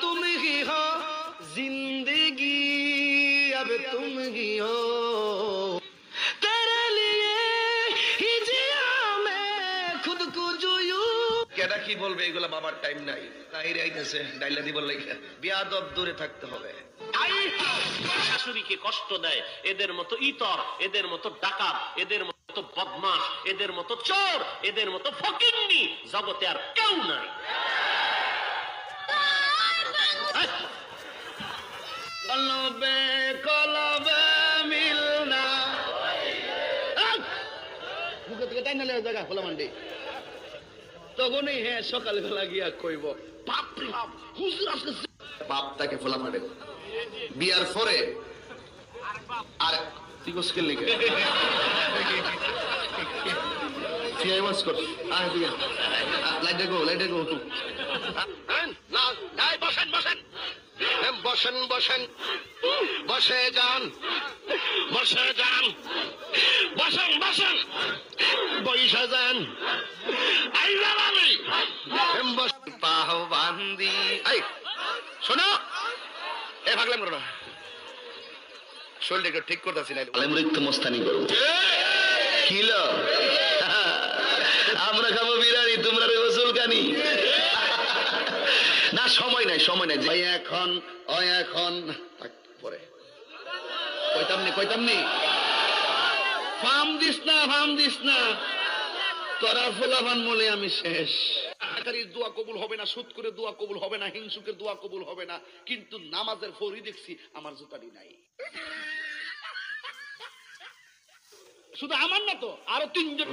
तुम ही हो जिंदगी, अब तुम ही हो, तेरे लिए ही जिया मैं खुद को जोयू। কেডা কি বলবে এগুলা বাবার টাইম নাই, তাহিরে আইতেছে ডাইলা দিব লাগে, বিয়াদব দূরে থাকতে হবে। শাশুড়িকে কষ্ট দেয়, এদের মতো ইতর, এদের মতো ডাকাত, এদের মতো বদমাশ, এদের মতো চোর, এদের মতো ফকিন্নি জগতে আর কেউ নাই। কলবে কলবে মিলনা, মুখে থেকে টাইনা লেগে জায়গা খোলা মান্ডি। তখনই হ্যাঁ সকালবেলা গিয়া কইব বাপ রে বাপ, হুজুর আজকে বাপ তাকে ফোলা মারে বিয়ার পরে। আর তুই মুশকিল লিখে সিআই ওয়াজ কর, আয় দিয়া লাইটে গো না নাই, বসেন বসেন বসেন বসেন, বসে যান বসে যান, বসেন বসেন বইসা যান। পাহবান্দি শোনো, এ ভাগলাম করো না, শরীরটা ঠিক করতেছি না, আলেমরিক মস্তানি করবো। কিল আমরা খাবো বিরিয়ানি, তোমরা রেবো চুলকানি। না সময় নাই সময় নাই, যাই এখন ওই এখন পরে কইতামনি ফার্ম দিস না তোরা ফোলাভান বলে আমি শেষ। দোয়া কবুল হবে না, সুদ করে দোয়া কবুল হবে না, হিংসুকের দোয়া কবুল হবে না, কিন্তু নামাজের ফরি দেখছি আমার জুতাটি নাই। শুধু আমার না তো আরো 3 জন